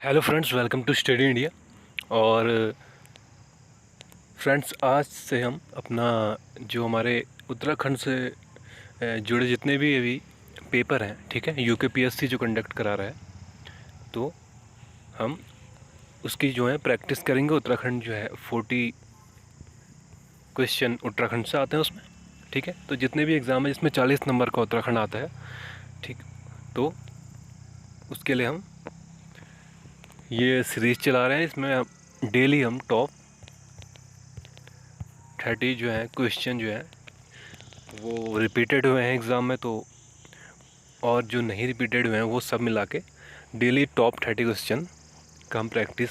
Hello friends, welcome to study India. और friends, आज से हम अपना जो हमारे उत्तराखंड से जुड़े जितने भी अभी पेपर हैं, ठीक है, यूकेपीएससी जो कंडक्ट करा रहा है, तो हम उसकी जो है प्रैक्टिस करेंगे। उत्तराखंड जो है 40 क्वेश्चन उत्तराखंड से आते हैं उसमें, ठीक है। तो जितने भी एग्ज़ाम है जिसमें 40 नंबर का उत्तराखंड आता है, ठीक, तो उसके लिए हम ये सीरीज़ चला रहे हैं। इसमें डेली हम टॉप 30 जो है क्वेश्चन जो है वो रिपीटेड हुए हैं एग्ज़ाम में, तो और जो नहीं रिपीटेड हुए हैं वो सब मिला के डेली टॉप 30 क्वेश्चन का हम प्रैक्टिस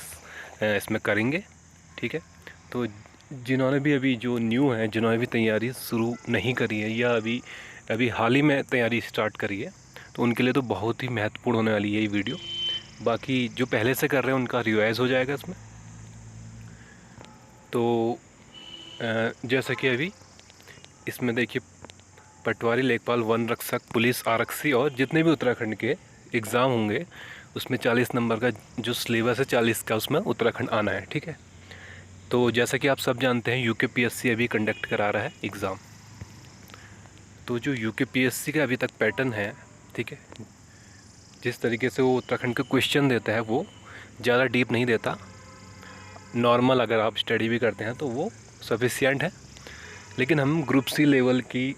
इसमें करेंगे, ठीक है। तो जिन्होंने भी अभी जो न्यू हैं, जिन्होंने भी तैयारी शुरू नहीं करी है या अभी अभी हाल ही में तैयारी स्टार्ट करी है, तो उनके लिए तो बहुत ही महत्वपूर्ण होने वाली है ये वीडियो। बाकी जो पहले से कर रहे हैं उनका रिवाइज हो जाएगा इसमें। तो जैसा कि अभी इसमें देखिए, पटवारी, लेखपाल, वन रक्षक, पुलिस आरक्षी और जितने भी उत्तराखंड के एग्ज़ाम होंगे उसमें 40 नंबर का जो सिलेबस है 40 का, उसमें उत्तराखंड आना है, ठीक है। तो जैसा कि आप सब जानते हैं यूकेपीएससी अभी कंडक्ट करा रहा है एग्ज़ाम। तो जो यूकेपीएससी का अभी तक पैटर्न है, ठीक है, जिस तरीके से वो उत्तराखंड के क्वेश्चन देता है वो ज़्यादा डीप नहीं देता। नॉर्मल अगर आप स्टडी भी करते हैं तो वो सफिशिएंट है। लेकिन हम ग्रुप सी लेवल की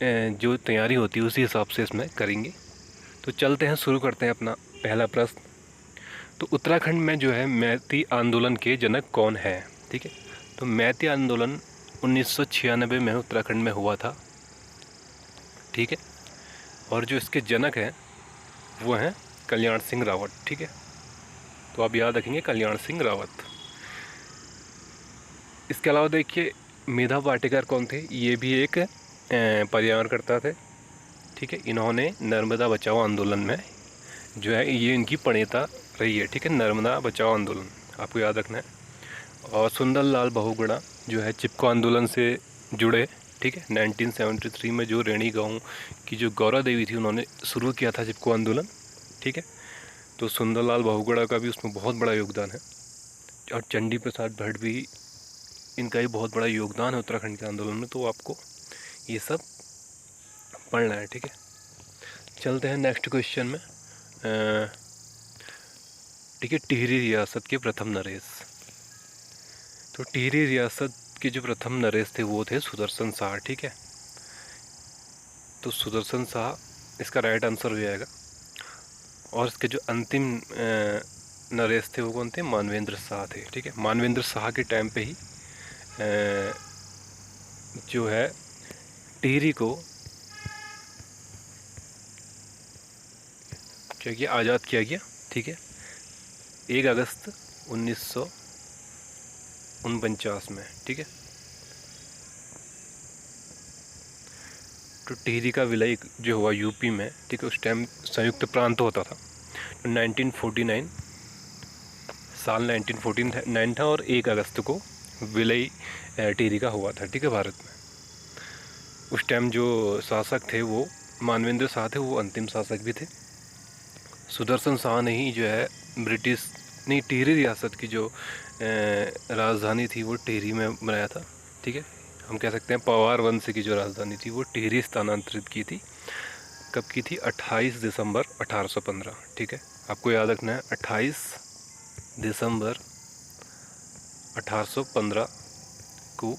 जो तैयारी होती है उसी हिसाब से इसमें करेंगे। तो चलते हैं, शुरू करते हैं अपना पहला प्रश्न। तो उत्तराखंड में जो है मैती आंदोलन के जनक कौन है, ठीक है। तो मैती आंदोलन 1996 में उत्तराखंड में हुआ था, ठीक है। और जो इसके जनक हैं वो हैं कल्याण सिंह रावत, ठीक है। तो आप याद रखेंगे कल्याण सिंह रावत। इसके अलावा देखिए मेधा पाटेकर कौन थे, ये भी एक पर्यावरणकर्ता थे, ठीक है। इन्होंने नर्मदा बचाओ आंदोलन में जो है ये इनकी प्रणेता रही है, ठीक है। नर्मदा बचाओ आंदोलन आपको याद रखना है। और सुंदर लाल बहुगुणा जो है चिपको आंदोलन से जुड़े, ठीक है। 1973 में जो रेणी गांव की जो गौरा देवी थी उन्होंने शुरू किया था चिपको आंदोलन, ठीक है। तो सुंदर लाल बहुगुणा का भी उसमें बहुत बड़ा योगदान है। और चंडी प्रसाद भट्ट भी, इनका भी बहुत बड़ा योगदान है उत्तराखंड के आंदोलन में। तो आपको ये सब पढ़ना है, ठीक है। चलते हैं नेक्स्ट क्वेश्चन में। ठीक है, टिहरी रियासत के प्रथम नरेश। तो टिहरी रियासत के जो प्रथम नरेश थे वो थे सुदर्शन शाह, ठीक है। तो सुदर्शन शाह इसका राइट आंसर हो जाएगा। और इसके जो अंतिम नरेश थे वो कौन थे, मानवेंद्र शाह थे, ठीक है। मानवेंद्र शाह के टाइम पे ही जो है टिहरी को क्या किया, आज़ाद किया गया, ठीक है। 1 अगस्त 1949 में, ठीक है। तो टिहरी का विलय जो हुआ यूपी में, ठीक है, उस टाइम संयुक्त प्रांत होता था। तो 1949 साल 1949 था और 1 अगस्त को विलय टिहरी का हुआ था, ठीक है, भारत में। उस टाइम जो शासक थे वो मानवेंद्र शाह थे, वो अंतिम शासक भी थे। सुदर्शन शाह ने ही जो है ब्रिटिश नहीं, टिहरी रियासत की जो राजधानी थी वो टिहरी में बनाया था, ठीक है। हम कह सकते हैं पवार वंश की जो राजधानी थी वो टिहरी स्थानांतरित की थी। कब की थी, 28 दिसंबर 1815, ठीक है। आपको याद रखना है 28 दिसंबर 1815 को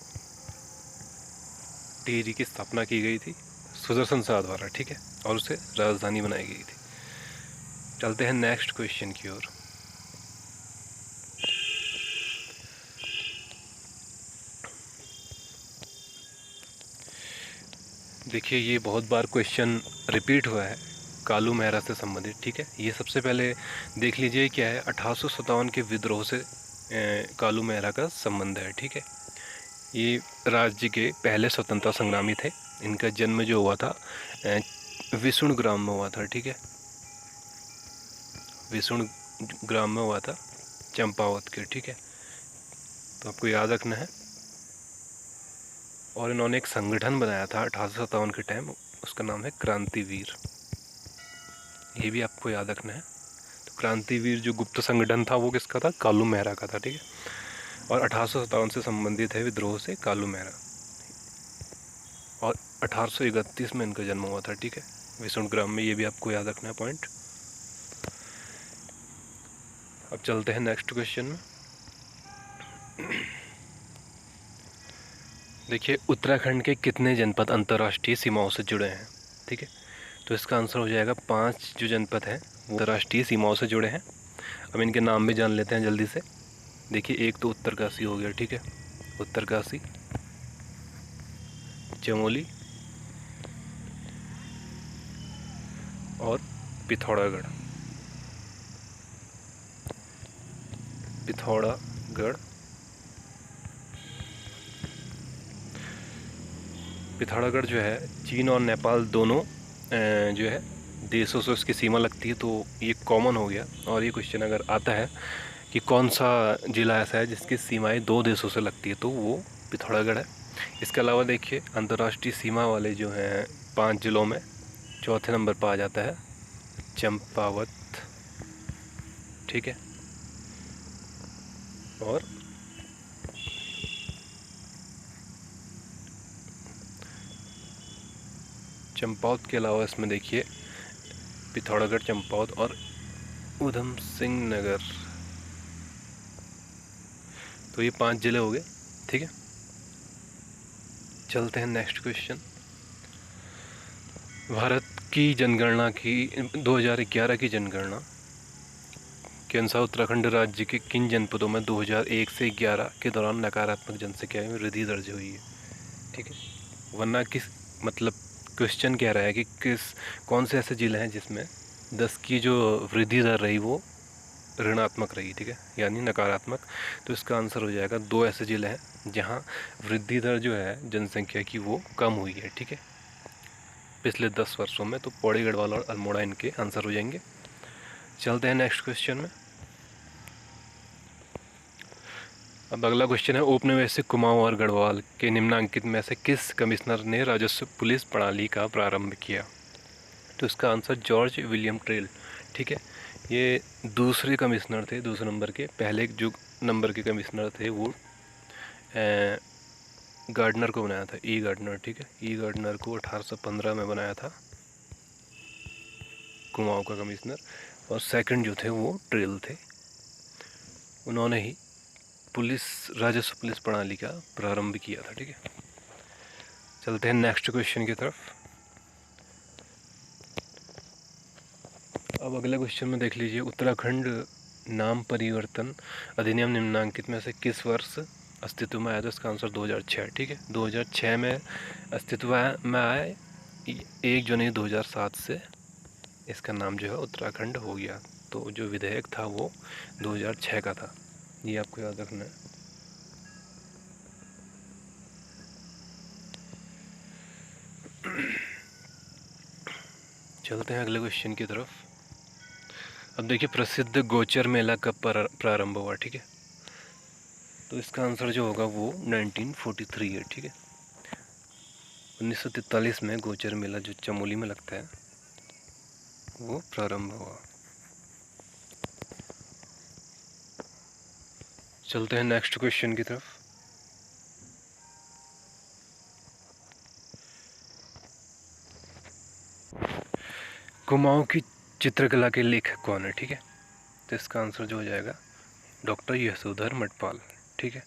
टिहरी की स्थापना की गई थी सुदर्शन शाह द्वारा, ठीक है। और उसे राजधानी बनाई गई थी। चलते हैं नेक्स्ट क्वेश्चन की ओर। देखिए ये बहुत बार क्वेश्चन रिपीट हुआ है कालू मेहरा से संबंधित, ठीक है। ये सबसे पहले देख लीजिए क्या है, 1857 के विद्रोह से कालू मेहरा का संबंध है, ठीक है। ये राज्य के पहले स्वतंत्रता संग्रामी थे। इनका जन्म जो हुआ था विष्णु ग्राम में हुआ था, ठीक है। विष्णु ग्राम में हुआ था, चंपावत के, ठीक है। तो आपको याद रखना है। और इन्होंने एक संगठन बनाया था 1857 के टाइम, उसका नाम है क्रांतिवीर। ये भी आपको याद रखना है। तो क्रांतिवीर जो गुप्त संगठन था वो किसका था? कालू मेहरा का था, ठीक है। और 1857 से संबंधित है विद्रोह से कालू मेहरा, और 1831 में इनका जन्म हुआ था, ठीक है, विष्णुग्राम में। ये भी आपको याद रखना है पॉइंट। अब चलते हैं नेक्स्ट क्वेश्चन में। देखिए, उत्तराखंड के कितने जनपद अंतर्राष्ट्रीय सीमाओं से जुड़े हैं? ठीक है, तो इसका आंसर हो जाएगा 5 जो जनपद हैं वो अंतर्राष्ट्रीय सीमाओं से जुड़े हैं। अब इनके नाम भी जान लेते हैं जल्दी से। देखिए, एक तो उत्तरकाशी हो गया, ठीक है, उत्तरकाशी, चमोली और पिथौरागढ़। पिथौरागढ़ जो है चीन और नेपाल दोनों जो है देशों से उसकी सीमा लगती है, तो ये कॉमन हो गया। और ये क्वेश्चन अगर आता है कि कौन सा ज़िला ऐसा है जिसकी सीमाएं 2 देशों से लगती है, तो वो पिथौरागढ़ है। इसके अलावा देखिए, अंतर्राष्ट्रीय सीमा वाले जो हैं 5 ज़िलों में चौथे नंबर पर आ जाता है चंपावत, ठीक है, और चंपावत के अलावा इसमें देखिए पिथौरागढ़, चंपावत और ऊधम सिंह नगर, तो ये 5 ज़िले हो गए, ठीक है। चलते हैं नेक्स्ट क्वेश्चन। भारत की जनगणना की 2011 की जनगणना के अनुसार उत्तराखंड राज्य के किन जनपदों में 2001 से 11 के दौरान नकारात्मक जनसंख्या में वृद्धि दर्ज हुई है? ठीक है, वरना किस मतलब क्वेश्चन कह रहा है कि कौन से ऐसे ज़िले हैं जिसमें 10 की जो वृद्धि दर रही वो ऋणात्मक रही, ठीक है, यानी नकारात्मक। तो इसका आंसर हो जाएगा 2 ऐसे ज़िले हैं जहां वृद्धि दर जो है जनसंख्या की वो कम हुई है, ठीक है, पिछले 10 वर्षों में। तो पौड़ी, गढ़वाल और अल्मोड़ा इनके आंसर हो जाएंगे। चलते हैं नेक्स्ट क्वेश्चन में। अब अगला क्वेश्चन है, औपनिवेशिक कुमाऊं और गढ़वाल के निम्नांकित में से किस कमिश्नर ने राजस्व पुलिस प्रणाली का प्रारंभ किया? तो इसका आंसर जॉर्ज विलियम ट्रेल, ठीक है। ये दूसरे कमिश्नर थे, दूसरे नंबर के। पहले जो नंबर के कमिश्नर थे वो गार्डनर को बनाया था, ई गार्डनर, ठीक है। ई गार्डनर को 1815 में बनाया था कुमाऊं का कमिश्नर, और सेकंड जो थे वो ट्रेल थे। उन्होंने ही राजस्व पुलिस प्रणाली का प्रारंभ किया था, ठीक है। चलते हैं नेक्स्ट क्वेश्चन की तरफ। अब अगले क्वेश्चन में देख लीजिए, उत्तराखंड नाम परिवर्तन अधिनियम निम्नांकित में से किस वर्ष अस्तित्व में आया? तो इसका आंसर 2006, ठीक है, 2006 में अस्तित्व में आया। 1 जनवरी 2007 से इसका नाम जो है उत्तराखंड हो गया। तो जो विधेयक था वो 2006 का था, ये आपको याद रखना है। चलते हैं अगले क्वेश्चन की तरफ। अब देखिए, प्रसिद्ध गोचर मेला कब प्रारंभ हुआ? ठीक है, तो इसका आंसर जो होगा वो 1943 है, ठीक है। 1943 में गोचर मेला जो चमोली में लगता है वो प्रारंभ हुआ। चलते हैं नेक्स्ट क्वेश्चन की तरफ। कुमाऊं की चित्रकला के लेखक कौन है? ठीक है, तो इसका आंसर जो हो जाएगा डॉक्टर यशोधर मटपाल, ठीक है।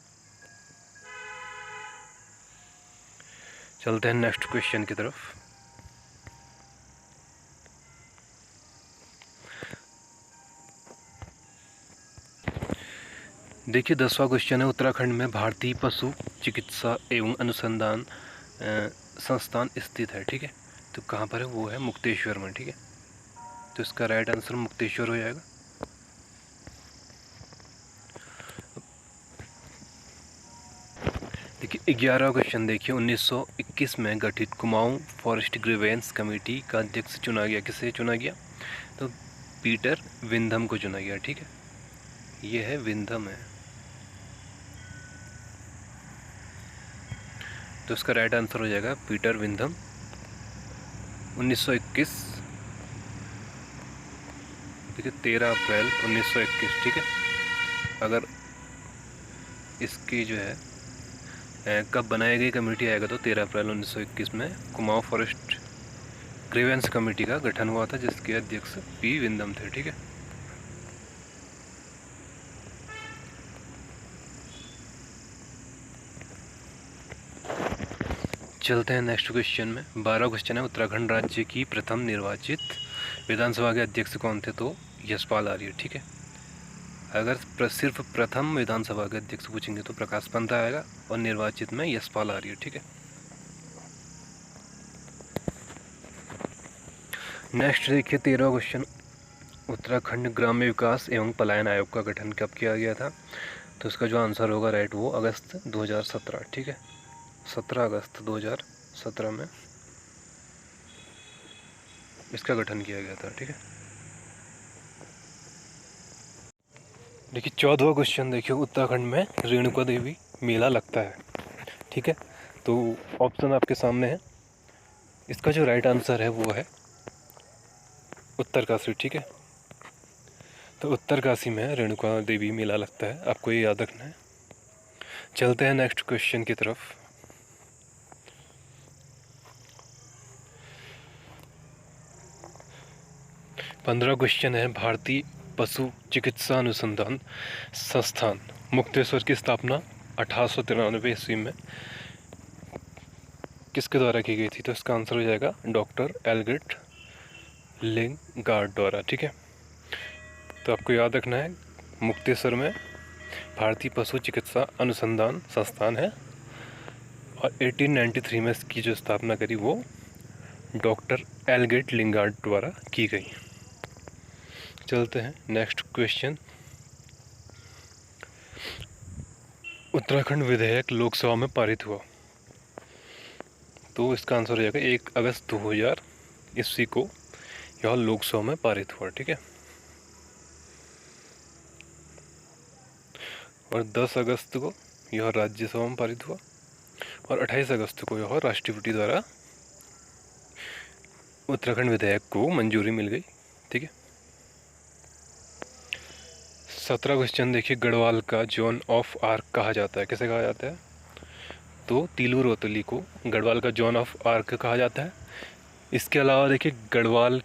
चलते हैं नेक्स्ट क्वेश्चन की तरफ। देखिए, 10वां क्वेश्चन है, उत्तराखंड में भारतीय पशु चिकित्सा एवं अनुसंधान संस्थान स्थित है, ठीक है। तो कहाँ पर है? वो है मुक्तेश्वर में, ठीक है। तो इसका राइट आंसर मुक्तेश्वर हो जाएगा। देखिए, 11वां क्वेश्चन देखिए, 1921 में गठित कुमाऊं फॉरेस्ट ग्रीवेंस कमेटी का अध्यक्ष चुना गया। किसे चुना गया? तो पीटर विंधम को चुना गया, ठीक है। ये है विंधम है, तो इसका राइट आंसर हो जाएगा पीटर विंधम। 1921 देखिए 13 अप्रैल 1921, ठीक है। अगर इसकी जो है कब बनाई गई कमेटी आएगा तो 13 अप्रैल 1921 में कुमाऊं फॉरेस्ट ग्रीवेंस कमेटी का गठन हुआ था, जिसके अध्यक्ष पी विंदम थे, ठीक है। चलते हैं नेक्स्ट क्वेश्चन में। 12 क्वेश्चन है। उत्तराखंड राज्य की प्रथम निर्वाचित विधानसभा के अध्यक्ष कौन थे? तो यशपाल आर्य, ठीक है। अगर सिर्फ प्रथम विधानसभा के अध्यक्ष पूछेंगे तो प्रकाश पंत आएगा, और निर्वाचित में यशपाल आर्य, ठीक है। नेक्स्ट देखिए 13वां क्वेश्चन। उत्तराखंड ग्राम्य विकास एवं पलायन आयोग का गठन कब किया गया था? तो इसका जो आंसर होगा राइट वो अगस्त 2017, ठीक है। 17 अगस्त 2017 में इसका गठन किया गया था, ठीक है। देखिए 14वां क्वेश्चन देखिए। उत्तराखंड में रेणुका देवी मेला लगता है, ठीक है। तो ऑप्शन आपके सामने है। इसका जो राइट आंसर है वो है उत्तरकाशी, ठीक है। तो उत्तरकाशी में रेणुका देवी मेला लगता है, आपको ये याद रखना है। चलते हैं नेक्स्ट क्वेश्चन की तरफ। पंद्रह क्वेश्चन है। भारतीय पशु चिकित्सा अनुसंधान संस्थान मुक्तेश्वर की स्थापना 1893 ईस्वी में किसके द्वारा की गई थी? तो इसका आंसर हो जाएगा डॉक्टर एल्गर्ट लिंगार्ड द्वारा, ठीक है। तो आपको याद रखना है मुक्तेश्वर में भारतीय पशु चिकित्सा अनुसंधान संस्थान है, और 1893 में इसकी जो स्थापना करी वो डॉक्टर एल्गर्ट लिंगार्ड द्वारा की गई। चलते हैं नेक्स्ट क्वेश्चन। उत्तराखंड विधेयक लोकसभा में पारित हुआ, तो इसका आंसर हो जाएगा 1 अगस्त 2000 ईस्वी को यह लोकसभा में पारित हुआ, ठीक है। और 10 अगस्त को यह राज्यसभा में पारित हुआ, और 28 अगस्त को यह राष्ट्रपति द्वारा उत्तराखंड विधेयक को मंजूरी मिल गई, ठीक है। 17 क्वेश्चन देखिए। गढ़वाल का जॉन ऑफ आर्क कहा जाता है, कैसे कहा जाता है? तो तीलू रोतली को गढ़वाल का जॉन ऑफ आर्क कहा जाता है। इसके अलावा देखिए गढ़वाल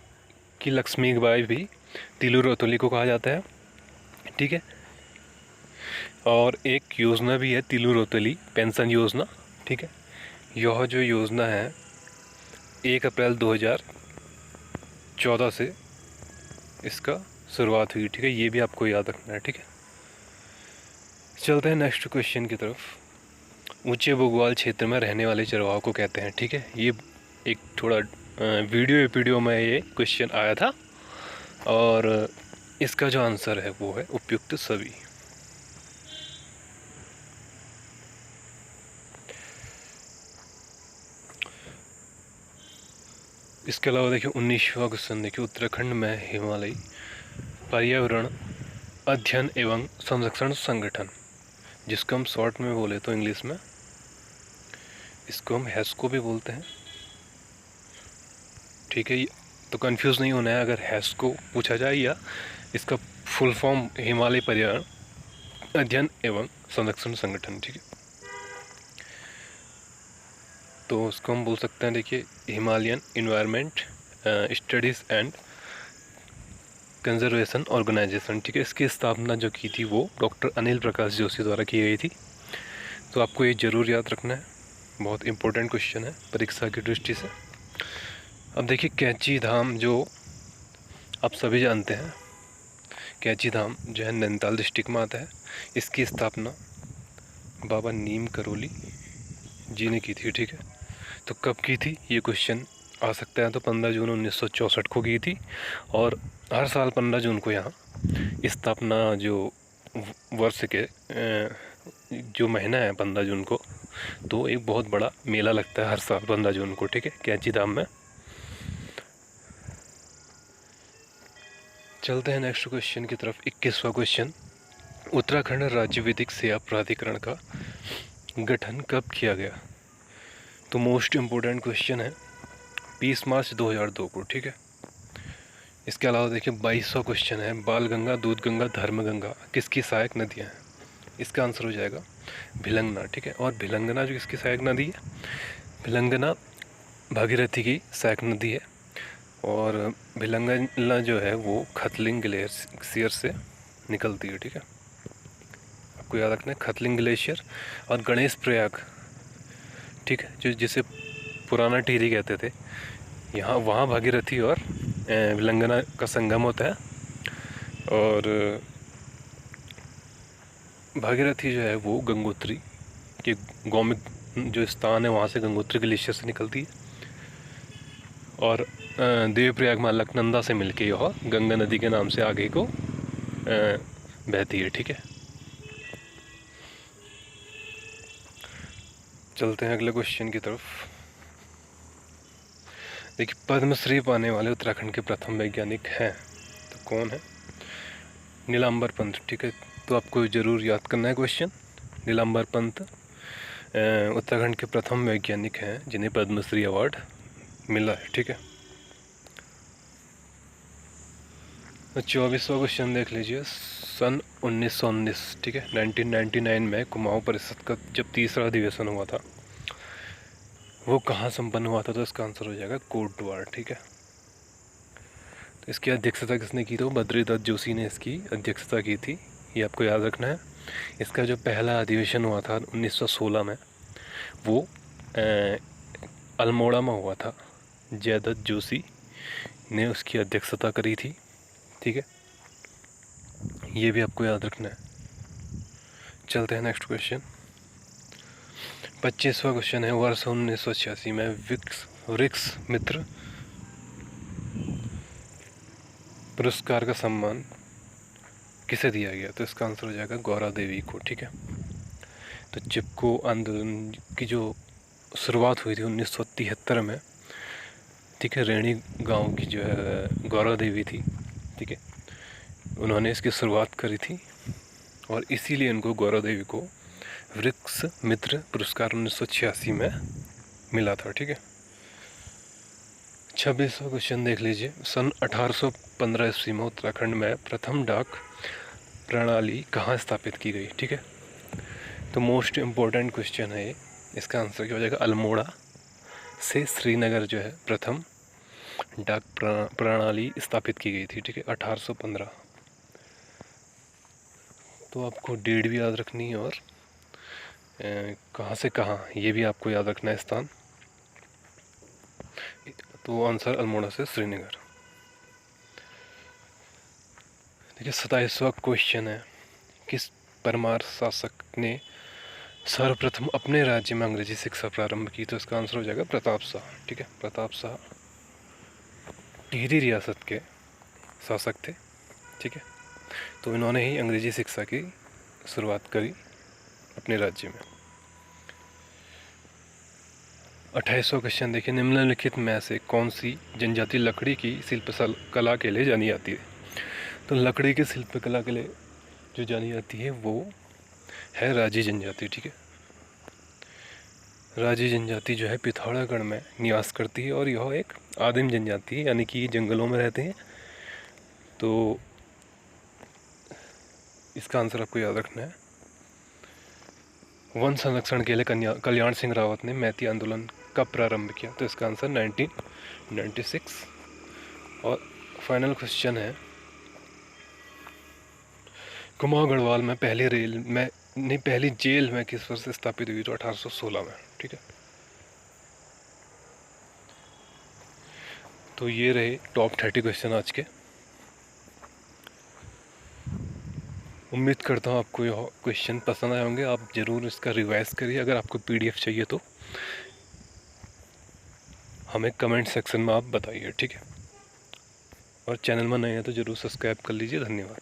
की लक्ष्मीबाई भी तीलू रोतली को कहा जाता है, ठीक है। और एक योजना भी है तीलू रोतली पेंशन योजना, ठीक है। यह जो योजना है 1 अप्रैल 2014 से इसका शुरुआत हुई, ठीक है। ये भी आपको याद रखना है, ठीक है। चलते हैं नेक्स्ट क्वेश्चन की तरफ। ऊंचे भूगोल क्षेत्र में रहने वाले चरवाहों को कहते हैं, ठीक है। ये एक थोड़ा वीडियो में ये क्वेश्चन आया था, और इसका जो आंसर है वो है उपयुक्त सभी। इसके अलावा देखिए 19वां क्वेश्चन देखिए। उत्तराखंड में हिमालयी पर्यावरण अध्ययन एवं संरक्षण संगठन, जिसको हम शॉर्ट में बोले तो इंग्लिश में इसको हम हैस्को भी बोलते हैं, ठीक है। तो कंफ्यूज नहीं होना है अगर हैस्को पूछा जाए, या इसका फुल फॉर्म हिमालय पर्यावरण अध्ययन एवं संरक्षण संगठन, ठीक है। तो उसको हम बोल सकते हैं देखिए Himalayan environment studies and conservation organisation, ठीक है। इसकी स्थापना जो की थी वो डॉक्टर अनिल प्रकाश जोशी द्वारा की गई थी। तो आपको ये ज़रूर याद रखना है, बहुत इम्पोर्टेंट क्वेश्चन है परीक्षा की दृष्टि से। अब देखिए कैंची धाम जो आप सभी जानते हैं, कैंची धाम जो है नैनीताल डिस्ट्रिक्ट में आता है। इसकी स्थापना बाबा नीम करोली जी ने की थी, ठीक है। तो कब की थी ये क्वेश्चन आ सकता है। तो 15 जून 1964 को की थी, और हर साल 15 जून को यहाँ स्थापना जो वर्ष के जो महीना है 15 जून को, तो एक बहुत बड़ा मेला लगता है हर साल 15 जून को, ठीक है, कैंची धाम में। चलते हैं नेक्स्ट क्वेश्चन की तरफ। 21वां क्वेश्चन। उत्तराखंड राज्य विधिक सेवा प्राधिकरण का गठन कब किया गया? तो मोस्ट इम्पोर्टेंट क्वेश्चन है 20 मार्च 2002 को, ठीक है। इसके अलावा देखिए 22वां क्वेश्चन है, बाल गंगा, दूध गंगा, धर्म गंगा किसकी सहायक नदियाँ हैं? इसका आंसर हो जाएगा भिलंगना, ठीक है। और भिलंगना जो किसकी सहायक नदी है? भिलंगना भागीरथी की सहायक नदी है। और भिलंगना जो है वो खतलिंग ग्लेशियर से निकलती है, ठीक है। आपको याद रखना है खतलिंग ग्लेशियर और गणेश प्रयाग, ठीक है, जो जिसे पुराना टिहरी कहते थे, यहाँ वहाँ भागीरथी और भिलंगना का संगम होता है। और भागीरथी जो है वो गंगोत्री के गौमिक जो स्थान है वहाँ से गंगोत्री ग्लेशियर से निकलती है। और देवप्रयाग में अलकनंदा से मिलके यह गंगा नदी के नाम से आगे को बहती है, ठीक है। चलते हैं अगले क्वेश्चन की तरफ। देखिए पद्मश्री पाने वाले उत्तराखंड के प्रथम वैज्ञानिक हैं, तो कौन है? नीलांबर पंत, ठीक है। तो आपको ज़रूर याद करना है क्वेश्चन। नीलांबर पंत उत्तराखंड के प्रथम वैज्ञानिक हैं जिन्हें पद्मश्री अवार्ड मिला है, ठीक है। तो 24वां क्वेश्चन देख लीजिए। सन 1919, ठीक है, 1999 में कुमाऊं परिषद का जब तीसरा अधिवेशन हुआ था वो कहाँ संपन्न हुआ था? तो इसका आंसर हो जाएगा कोटद्वार, ठीक है। तो इसकी अध्यक्षता किसने की? तो बद्रीदत्त जोशी ने इसकी अध्यक्षता की थी, ये आपको याद रखना है। इसका जो पहला अधिवेशन हुआ था 1916 में वो अल्मोड़ा में हुआ था। जयदत्त जोशी ने उसकी अध्यक्षता करी थी, ठीक है। ये भी आपको याद रखना है। चलते हैं नेक्स्ट क्वेश्चन। 25वां क्वेश्चन है, वर्ष 1986 में वृक्ष मित्र पुरस्कार का सम्मान किसे दिया गया? तो इसका आंसर हो जाएगा गौरा देवी को, ठीक है। तो चिपको आंदोलन की जो शुरुआत हुई थी 1973 में, ठीक है, रेणी गांव की जो है गौरा देवी थी, ठीक है, उन्होंने इसकी शुरुआत करी थी और इसीलिए इनको गौरा देवी को वृक्ष मित्र पुरस्कार 1986 में मिला था, ठीक है। 26वां क्वेश्चन देख लीजिए। सन 1815 ईस्वी में उत्तराखंड में प्रथम डाक प्रणाली कहाँ स्थापित की गई? ठीक है, तो मोस्ट इम्पोर्टेंट क्वेश्चन है ये। इसका आंसर क्या हो जाएगा? अल्मोड़ा से श्रीनगर जो है प्रथम डाक प्रणाली स्थापित की गई थी, ठीक है, 1815। तो आपको डेट भी याद रखनी है और कहाँ से कहाँ ये भी आपको याद रखना है स्थान। तो आंसर अल्मोड़ा से श्रीनगर। देखिए 27वां क्वेश्चन है, किस परमार शासक ने सर्वप्रथम अपने राज्य में अंग्रेजी शिक्षा प्रारंभ की? तो इसका आंसर हो जाएगा प्रताप शाह, ठीक है। प्रताप शाह टिहरी रियासत के शासक थे, ठीक है। तो इन्होंने ही अंग्रेजी शिक्षा की शुरुआत करी अपने राज्य में। 28वां क्वेश्चन देखिए, निम्नलिखित में से कौन सी जनजाति लकड़ी की शिल्प कला के लिए जानी जाती है? तो लकड़ी की शिल्प कला के लिए जो जानी जाती है वो है राजी जनजाति, ठीक है। राजी जनजाति जो है पिथौरागढ़ में निवास करती है और यह एक आदिम जनजाति है, यानी कि जंगलों में रहते हैं। तो इसका आंसर आपको याद रखना है। वन संरक्षण के लिए कल्याण सिंह रावत ने मैती आंदोलन कब प्रारंभ किया? तो इसका आंसर 1996। और फाइनल क्वेश्चन है, कुमाऊं गढ़वाल में पहली जेल में किस वर्ष स्थापित हुई? तो 1816 में, ठीक है। तो ये रहे टॉप 30 क्वेश्चन आज के। उम्मीद करता हूँ आपको यह क्वेश्चन पसंद आए होंगे। आप ज़रूर इसका रिवाइज करिए। अगर आपको PDF चाहिए तो हमें कमेंट सेक्शन में आप बताइए, ठीक है। और चैनल में नए हैं तो ज़रूर सब्सक्राइब कर लीजिए। धन्यवाद।